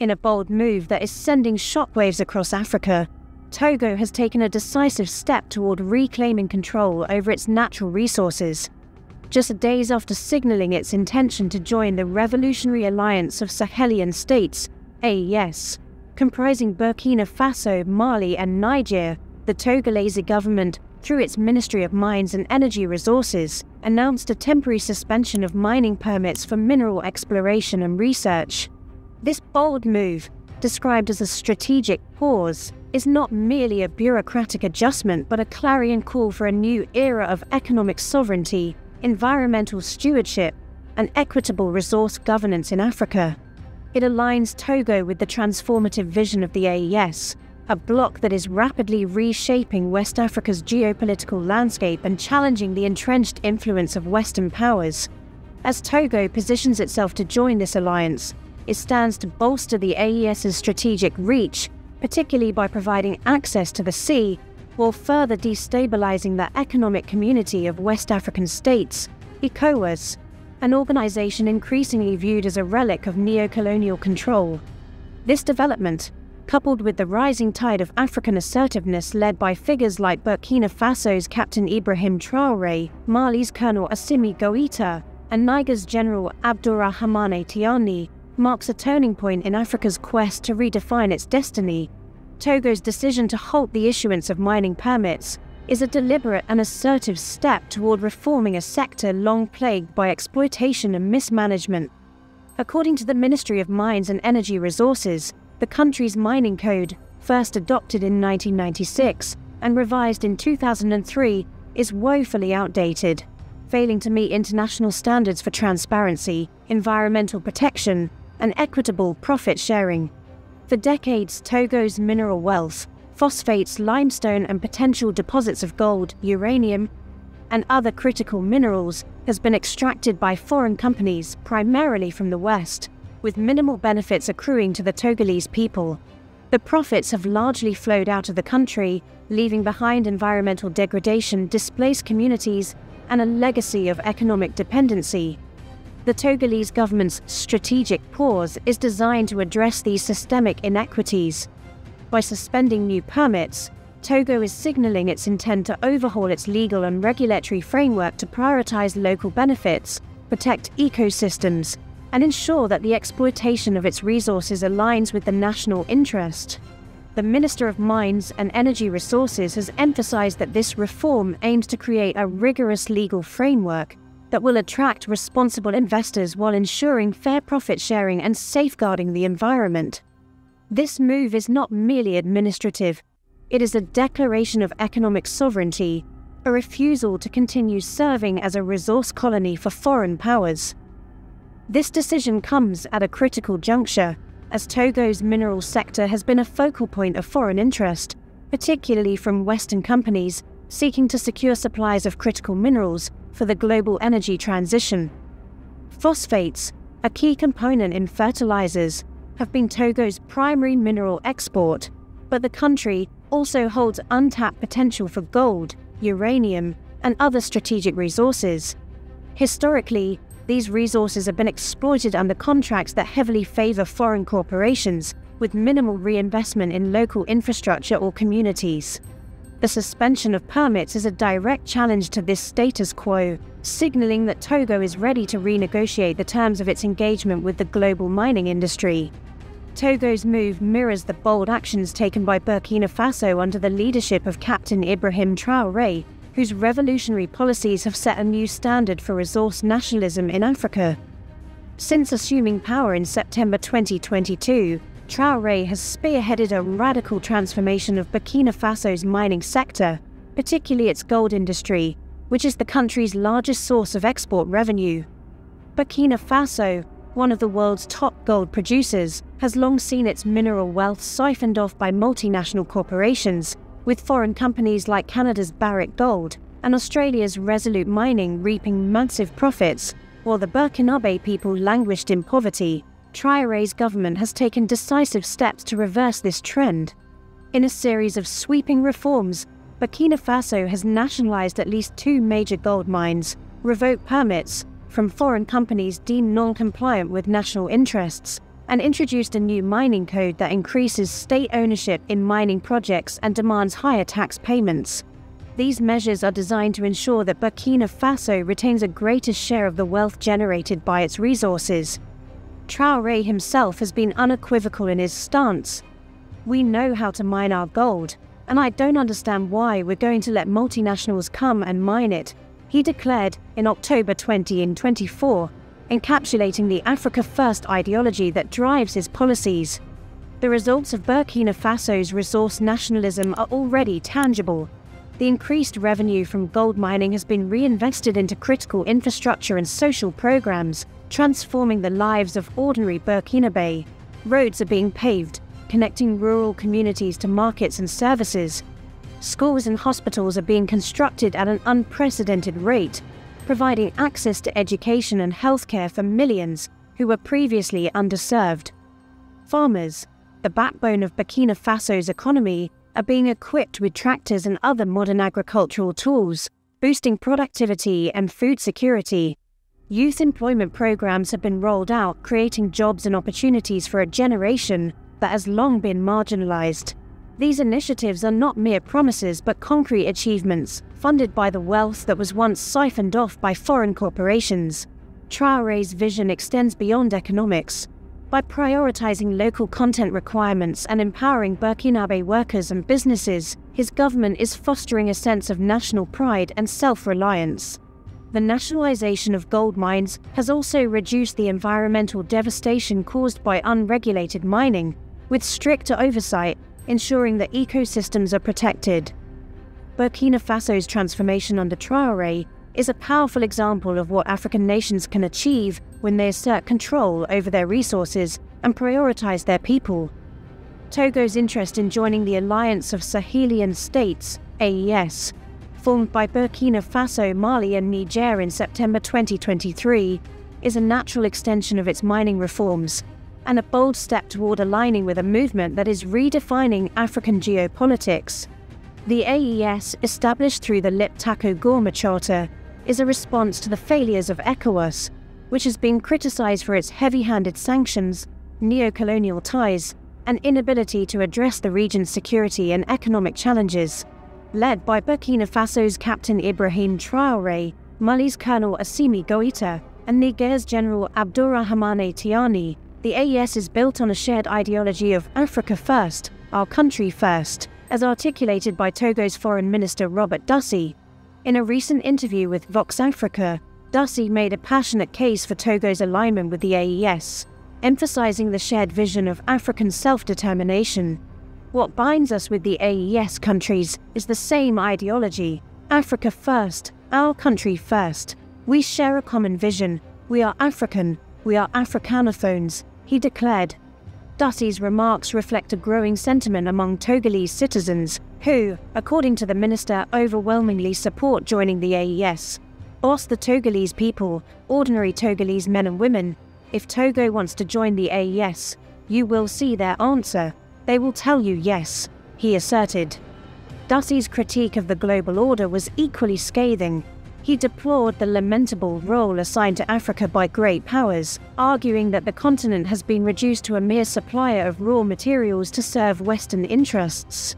In a bold move that is sending shockwaves across Africa, Togo has taken a decisive step toward reclaiming control over its natural resources. Just days after signaling its intention to join the Revolutionary Alliance of Sahelian States, AES, comprising Burkina Faso, Mali and Niger, the Togolese government, through its Ministry of Mines and Energy Resources, announced a temporary suspension of mining permits for mineral exploration and research. This bold move, described as a strategic pause, is not merely a bureaucratic adjustment but a clarion call for a new era of economic sovereignty, environmental stewardship, and equitable resource governance in Africa. It aligns Togo with the transformative vision of the AES, a bloc that is rapidly reshaping West Africa's geopolitical landscape and challenging the entrenched influence of Western powers. As Togo positions itself to join this alliance, it stands to bolster the AES's strategic reach, particularly by providing access to the sea, while further destabilizing the economic community of West African states, ECOWAS, an organization increasingly viewed as a relic of neo-colonial control. This development, coupled with the rising tide of African assertiveness led by figures like Burkina Faso's Captain Ibrahim Traoré, Mali's Colonel Assimi Goïta, and Niger's General Abdourahmane Tiani, marks a turning point in Africa's quest to redefine its destiny. Togo's decision to halt the issuance of mining permits is a deliberate and assertive step toward reforming a sector long plagued by exploitation and mismanagement. According to the Ministry of Mines and Energy Resources, the country's mining code, first adopted in 1996 and revised in 2003, is woefully outdated, failing to meet international standards for transparency, environmental protection, and equitable profit sharing. For decades, Togo's mineral wealth, phosphates, limestone, and potential deposits of gold, uranium, and other critical minerals has been extracted by foreign companies, primarily from the West, with minimal benefits accruing to the Togolese people. The profits have largely flowed out of the country, leaving behind environmental degradation, displaced communities, and a legacy of economic dependency. The Togolese government's strategic pause is designed to address these systemic inequities. By suspending new permits, Togo is signaling its intent to overhaul its legal and regulatory framework to prioritize local benefits, protect ecosystems, and ensure that the exploitation of its resources aligns with the national interest. The Minister of Mines and Energy Resources has emphasized that this reform aims to create a rigorous legal framework that will attract responsible investors while ensuring fair profit sharing and safeguarding the environment. This move is not merely administrative, it is a declaration of economic sovereignty, a refusal to continue serving as a resource colony for foreign powers. This decision comes at a critical juncture, as Togo's mineral sector has been a focal point of foreign interest, particularly from Western companies seeking to secure supplies of critical minerals for the global energy transition. Phosphates, a key component in fertilizers, have been Togo's primary mineral export, but the country also holds untapped potential for gold, uranium, and other strategic resources. Historically, these resources have been exploited under contracts that heavily favor foreign corporations, with minimal reinvestment in local infrastructure or communities. The suspension of permits is a direct challenge to this status quo, signaling that Togo is ready to renegotiate the terms of its engagement with the global mining industry. Togo's move mirrors the bold actions taken by Burkina Faso under the leadership of Captain Ibrahim Traoré, whose revolutionary policies have set a new standard for resource nationalism in Africa. Since assuming power in September 2022, Traoré has spearheaded a radical transformation of Burkina Faso's mining sector, particularly its gold industry, which is the country's largest source of export revenue. Burkina Faso, one of the world's top gold producers, has long seen its mineral wealth siphoned off by multinational corporations, with foreign companies like Canada's Barrick Gold and Australia's Resolute Mining reaping massive profits, while the Burkinabe people languished in poverty. Traoré's government has taken decisive steps to reverse this trend. In a series of sweeping reforms, Burkina Faso has nationalized at least 2 major gold mines, revoked permits from foreign companies deemed non-compliant with national interests, and introduced a new mining code that increases state ownership in mining projects and demands higher tax payments. These measures are designed to ensure that Burkina Faso retains a greater share of the wealth generated by its resources. Traoré himself has been unequivocal in his stance. "We know how to mine our gold, and I don't understand why we're going to let multinationals come and mine it," he declared in October 2024, encapsulating the Africa First ideology that drives his policies. The results of Burkina Faso's resource nationalism are already tangible. The increased revenue from gold mining has been reinvested into critical infrastructure and social programs, transforming the lives of ordinary Burkinabe. Roads are being paved, connecting rural communities to markets and services. Schools and hospitals are being constructed at an unprecedented rate, providing access to education and healthcare for millions who were previously underserved. Farmers, the backbone of Burkina Faso's economy, are being equipped with tractors and other modern agricultural tools, boosting productivity and food security. Youth employment programs have been rolled out, creating jobs and opportunities for a generation that has long been marginalized. These initiatives are not mere promises but concrete achievements, funded by the wealth that was once siphoned off by foreign corporations. Traoré's vision extends beyond economics. By prioritizing local content requirements and empowering Burkinabe workers and businesses, his government is fostering a sense of national pride and self-reliance. The nationalization of gold mines has also reduced the environmental devastation caused by unregulated mining, with stricter oversight ensuring that ecosystems are protected. Burkina Faso's transformation under Traoré is a powerful example of what African nations can achieve when they assert control over their resources and prioritize their people. Togo's interest in joining the Alliance of Sahelian States, AES, formed by Burkina Faso, Mali and Niger in September 2023, is a natural extension of its mining reforms, and a bold step toward aligning with a movement that is redefining African geopolitics. The AES, established through the Liptako-Gourma Charter, is a response to the failures of ECOWAS, which has been criticized for its heavy-handed sanctions, neo-colonial ties, and inability to address the region's security and economic challenges. Led by Burkina Faso's Captain Ibrahim Traoré, Mali's Colonel Assimi Goïta, and Niger's General Abdourahmane Tiani, the AES is built on a shared ideology of Africa First, our country first, as articulated by Togo's Foreign Minister Robert Dussey. In a recent interview with Vox Africa, Dussey made a passionate case for Togo's alignment with the AES, emphasizing the shared vision of African self-determination. What binds us with the AES countries is the same ideology: Africa first, our country first. We share a common vision. We are African. We are Africanophones, he declared. Dussey's remarks reflect a growing sentiment among Togolese citizens who, according to the minister, overwhelmingly support joining the AES. Ask the Togolese people, ordinary Togolese men and women, if Togo wants to join the AES, you will see their answer. They will tell you yes, he asserted. Dussey's critique of the global order was equally scathing. He deplored the lamentable role assigned to Africa by great powers, arguing that the continent has been reduced to a mere supplier of raw materials to serve Western interests.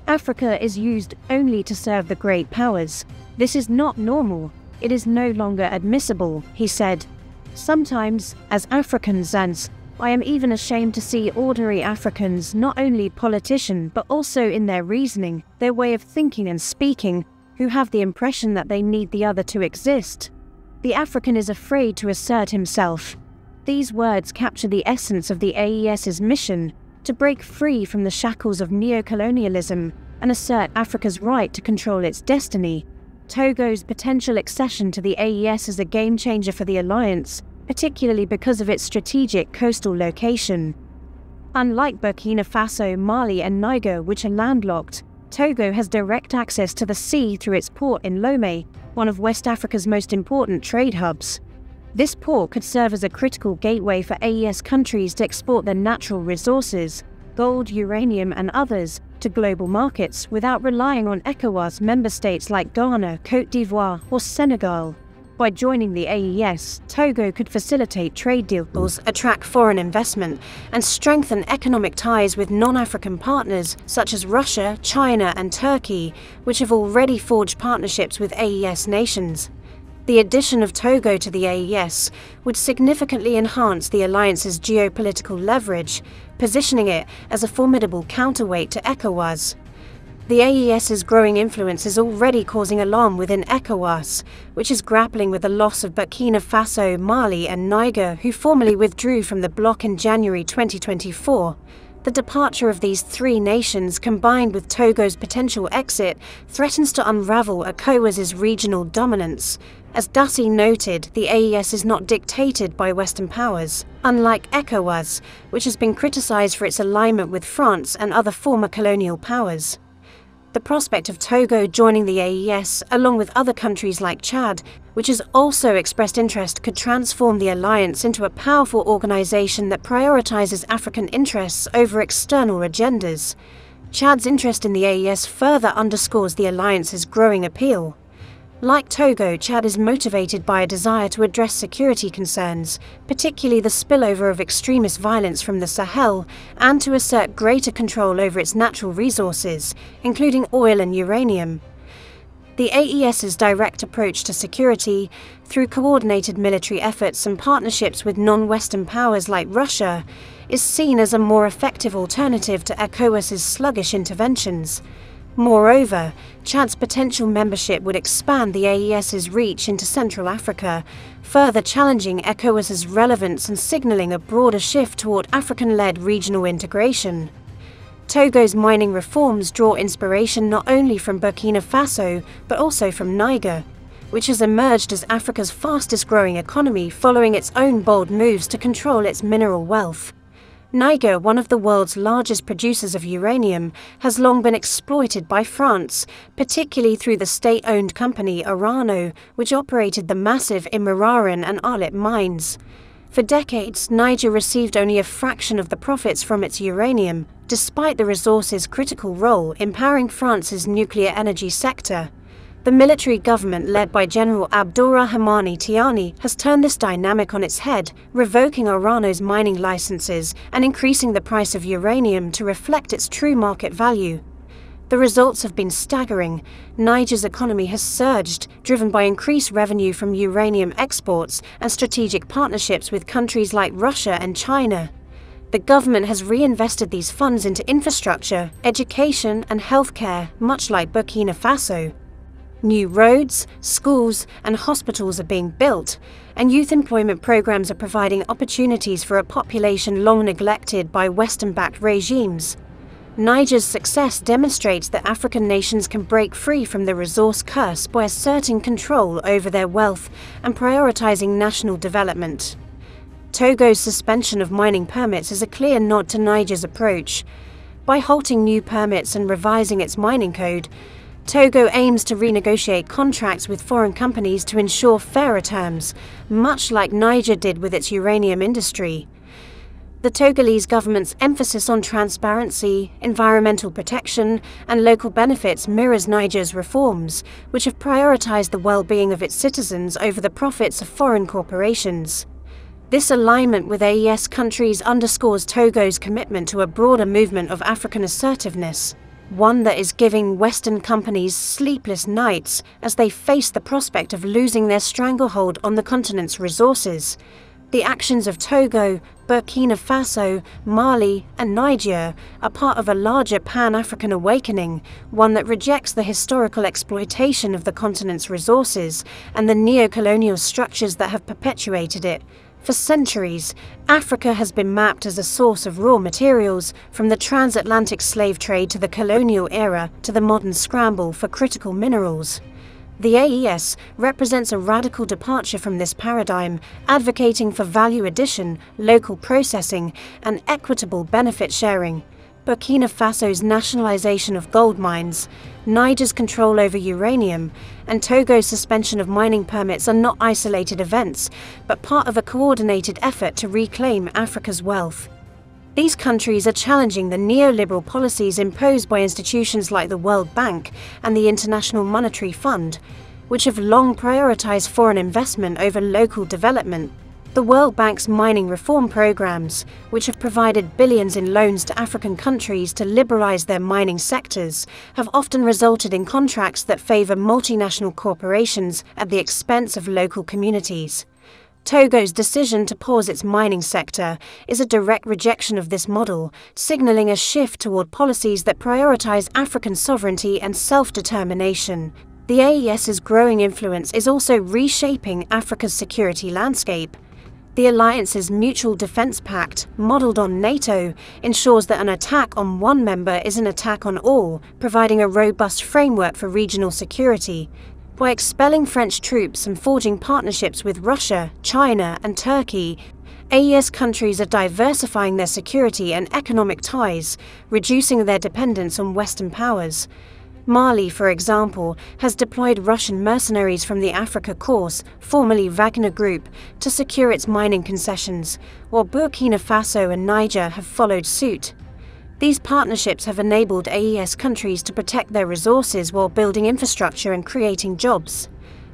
Africa is used only to serve the great powers. This is not normal. It is no longer admissible, he said. Sometimes, as Africans, I am even ashamed to see ordinary Africans, not only politicians but also in their reasoning, their way of thinking and speaking, who have the impression that they need the other to exist. The African is afraid to assert himself. These words capture the essence of the AES's mission: to break free from the shackles of neo-colonialism and assert Africa's right to control its destiny. Togo's potential accession to the AES is a game-changer for the alliance, particularly because of its strategic coastal location. Unlike Burkina Faso, Mali and Niger, which are landlocked, Togo has direct access to the sea through its port in Lomé, one of West Africa's most important trade hubs. This port could serve as a critical gateway for AES countries to export their natural resources, gold, uranium and others, to global markets without relying on ECOWAS member states like Ghana, Côte d'Ivoire or Senegal. By joining the AES, Togo could facilitate trade deals, attract foreign investment, and strengthen economic ties with non-African partners such as Russia, China, and Turkey, which have already forged partnerships with AES nations. The addition of Togo to the AES would significantly enhance the alliance's geopolitical leverage, positioning it as a formidable counterweight to ECOWAS. The AES's growing influence is already causing alarm within ECOWAS, which is grappling with the loss of Burkina Faso, Mali, and Niger, who formally withdrew from the bloc in January 2024. The departure of these three nations, combined with Togo's potential exit, threatens to unravel ECOWAS's regional dominance. As Dassi noted, the AES is not dictated by Western powers, unlike ECOWAS, which has been criticized for its alignment with France and other former colonial powers. The prospect of Togo joining the AES, along with other countries like Chad, which has also expressed interest, could transform the alliance into a powerful organization that prioritizes African interests over external agendas. Chad's interest in the AES further underscores the alliance's growing appeal. Like Togo, Chad is motivated by a desire to address security concerns, particularly the spillover of extremist violence from the Sahel, and to assert greater control over its natural resources, including oil and uranium. The AES's direct approach to security, through coordinated military efforts and partnerships with non-Western powers like Russia, is seen as a more effective alternative to ECOWAS's sluggish interventions. Moreover, Chad's potential membership would expand the AES's reach into Central Africa, further challenging ECOWAS's relevance and signalling a broader shift toward African-led regional integration. Togo's mining reforms draw inspiration not only from Burkina Faso, but also from Niger, which has emerged as Africa's fastest-growing economy following its own bold moves to control its mineral wealth. Niger, one of the world's largest producers of uranium, has long been exploited by France, particularly through the state-owned company Orano, which operated the massive Imararan and Arlit mines. For decades, Niger received only a fraction of the profits from its uranium, despite the resource's critical role in powering France's nuclear energy sector. The military government led by General Abdourahmane Tiani has turned this dynamic on its head, revoking Orano's mining licenses and increasing the price of uranium to reflect its true market value. The results have been staggering. Niger's economy has surged, driven by increased revenue from uranium exports and strategic partnerships with countries like Russia and China. The government has reinvested these funds into infrastructure, education, and healthcare, much like Burkina Faso. New roads, schools, and hospitals are being built, and youth employment programs are providing opportunities for a population long neglected by Western-backed regimes. Niger's success demonstrates that African nations can break free from the resource curse by asserting control over their wealth and prioritizing national development. Togo's suspension of mining permits is a clear nod to Niger's approach. By halting new permits and revising its mining code, Togo aims to renegotiate contracts with foreign companies to ensure fairer terms, much like Niger did with its uranium industry. The Togolese government's emphasis on transparency, environmental protection, and local benefits mirrors Niger's reforms, which have prioritized the well-being of its citizens over the profits of foreign corporations. This alignment with AES countries underscores Togo's commitment to a broader movement of African assertiveness, one that is giving Western companies sleepless nights as they face the prospect of losing their stranglehold on the continent's resources. The actions of Togo, Burkina Faso, Mali, and Niger are part of a larger Pan-African awakening, one that rejects the historical exploitation of the continent's resources and the neo-colonial structures that have perpetuated it. For centuries, Africa has been mapped as a source of raw materials, from the transatlantic slave trade to the colonial era to the modern scramble for critical minerals. The AES represents a radical departure from this paradigm, advocating for value addition, local processing, and equitable benefit sharing. Burkina Faso's nationalization of gold mines, Niger's control over uranium, and Togo's suspension of mining permits are not isolated events, but part of a coordinated effort to reclaim Africa's wealth. These countries are challenging the neoliberal policies imposed by institutions like the World Bank and the International Monetary Fund. which have long prioritized foreign investment over local development. The World Bank's mining reform programs, which have provided billions in loans to African countries to liberalize their mining sectors, have often resulted in contracts that favor multinational corporations at the expense of local communities. Togo's decision to pause its mining sector is a direct rejection of this model, signaling a shift toward policies that prioritize African sovereignty and self-determination. The AES's growing influence is also reshaping Africa's security landscape. The alliance's Mutual Defense Pact, modeled on NATO, ensures that an attack on one member is an attack on all, providing a robust framework for regional security. By expelling French troops and forging partnerships with Russia, China, and Turkey, AES countries are diversifying their security and economic ties, reducing their dependence on Western powers. Mali, for example, has deployed Russian mercenaries from the Africa Corps, formerly Wagner Group, to secure its mining concessions, while Burkina Faso and Niger have followed suit. These partnerships have enabled AES countries to protect their resources while building infrastructure and creating jobs.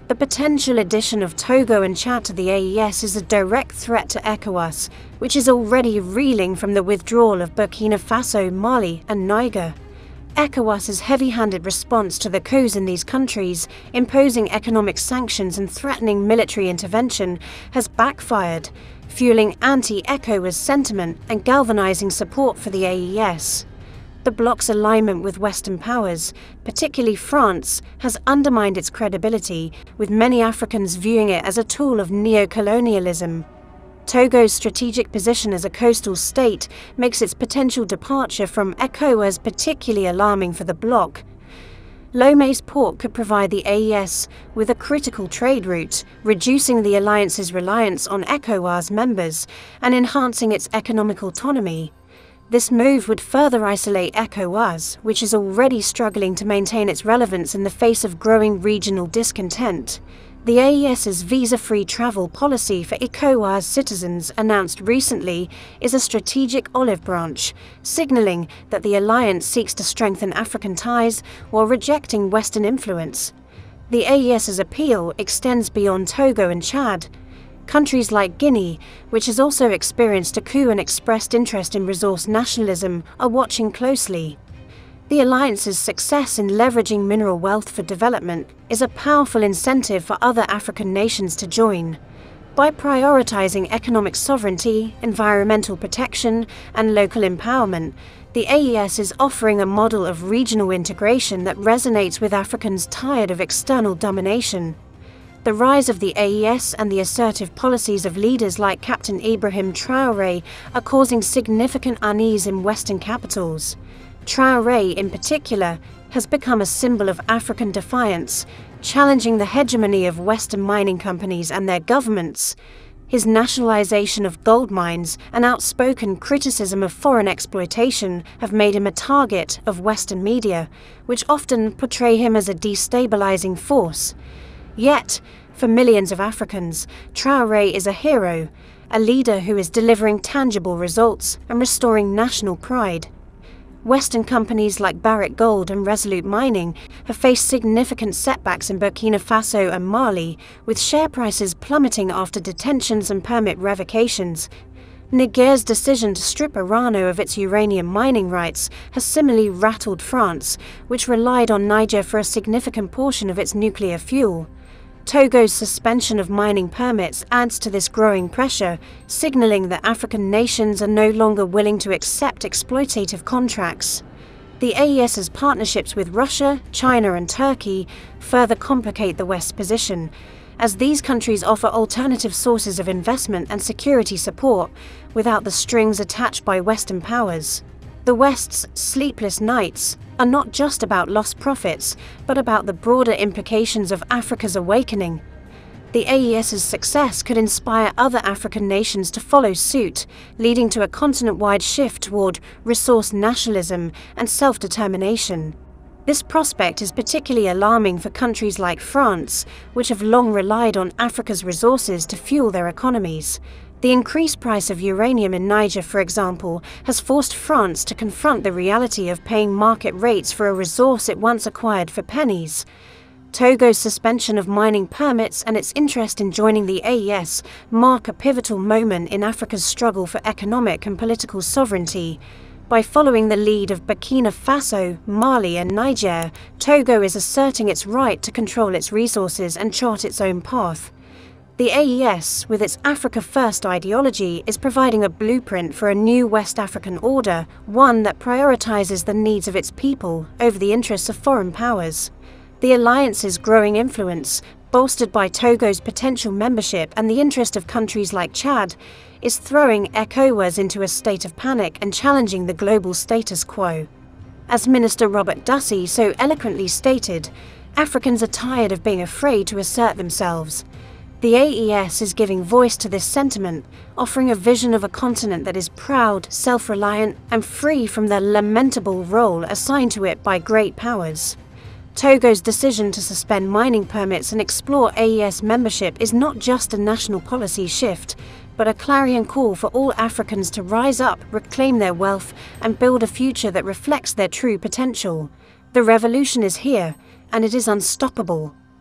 The potential addition of Togo and Chad to the AES is a direct threat to ECOWAS, which is already reeling from the withdrawal of Burkina Faso, Mali, and Niger. ECOWAS's heavy-handed response to the coups in these countries, imposing economic sanctions and threatening military intervention, has backfired, fueling anti-ECOWAS sentiment and galvanizing support for the AES. The bloc's alignment with Western powers, particularly France, has undermined its credibility, with many Africans viewing it as a tool of neo-colonialism. Togo's strategic position as a coastal state makes its potential departure from ECOWAS particularly alarming for the bloc. Lomé's port could provide the AES with a critical trade route, reducing the alliance's reliance on ECOWAS members and enhancing its economic autonomy. This move would further isolate ECOWAS, which is already struggling to maintain its relevance in the face of growing regional discontent. The AES's visa-free travel policy for ECOWAS citizens announced recently is a strategic olive branch, signaling that the alliance seeks to strengthen African ties while rejecting Western influence. The AES's appeal extends beyond Togo and Chad. Countries like Guinea, which has also experienced a coup and expressed interest in resource nationalism, are watching closely. The alliance's success in leveraging mineral wealth for development is a powerful incentive for other African nations to join. By prioritizing economic sovereignty, environmental protection, and local empowerment, the AES is offering a model of regional integration that resonates with Africans tired of external domination. The rise of the AES and the assertive policies of leaders like Captain Ibrahim Traoré are causing significant unease in Western capitals. Traoré, in particular, has become a symbol of African defiance, challenging the hegemony of Western mining companies and their governments. His nationalization of gold mines and outspoken criticism of foreign exploitation have made him a target of Western media, which often portray him as a destabilizing force. Yet, for millions of Africans, Traoré is a hero, a leader who is delivering tangible results and restoring national pride. Western companies like Barrick Gold and Resolute Mining have faced significant setbacks in Burkina Faso and Mali, with share prices plummeting after detentions and permit revocations. Niger's decision to strip Orano of its uranium mining rights has similarly rattled France, which relied on Niger for a significant portion of its nuclear fuel. Togo's suspension of mining permits adds to this growing pressure, signaling that African nations are no longer willing to accept exploitative contracts. The AES's partnerships with Russia, China, and Turkey further complicate the West's position, as these countries offer alternative sources of investment and security support without the strings attached by Western powers. The West's sleepless nights are not just about lost profits, but about the broader implications of Africa's awakening. The AES's success could inspire other African nations to follow suit, leading to a continent-wide shift toward resource nationalism and self-determination. This prospect is particularly alarming for countries like France, which have long relied on Africa's resources to fuel their economies. The increased price of uranium in Niger, for example, has forced France to confront the reality of paying market rates for a resource it once acquired for pennies. Togo's suspension of mining permits and its interest in joining the AES mark a pivotal moment in Africa's struggle for economic and political sovereignty. By following the lead of Burkina Faso, Mali and Niger, Togo is asserting its right to control its resources and chart its own path. The AES, with its Africa First ideology, is providing a blueprint for a new West African order, one that prioritizes the needs of its people over the interests of foreign powers. The alliance's growing influence, bolstered by Togo's potential membership and the interest of countries like Chad, is throwing ECOWAS into a state of panic and challenging the global status quo. As Minister Robert Dussey so eloquently stated, Africans are tired of being afraid to assert themselves. The AES is giving voice to this sentiment, offering a vision of a continent that is proud, self-reliant, and free from the lamentable role assigned to it by great powers. Togo's decision to suspend mining permits and explore AES membership is not just a national policy shift, but a clarion call for all Africans to rise up, reclaim their wealth, and build a future that reflects their true potential. The revolution is here, and it is unstoppable.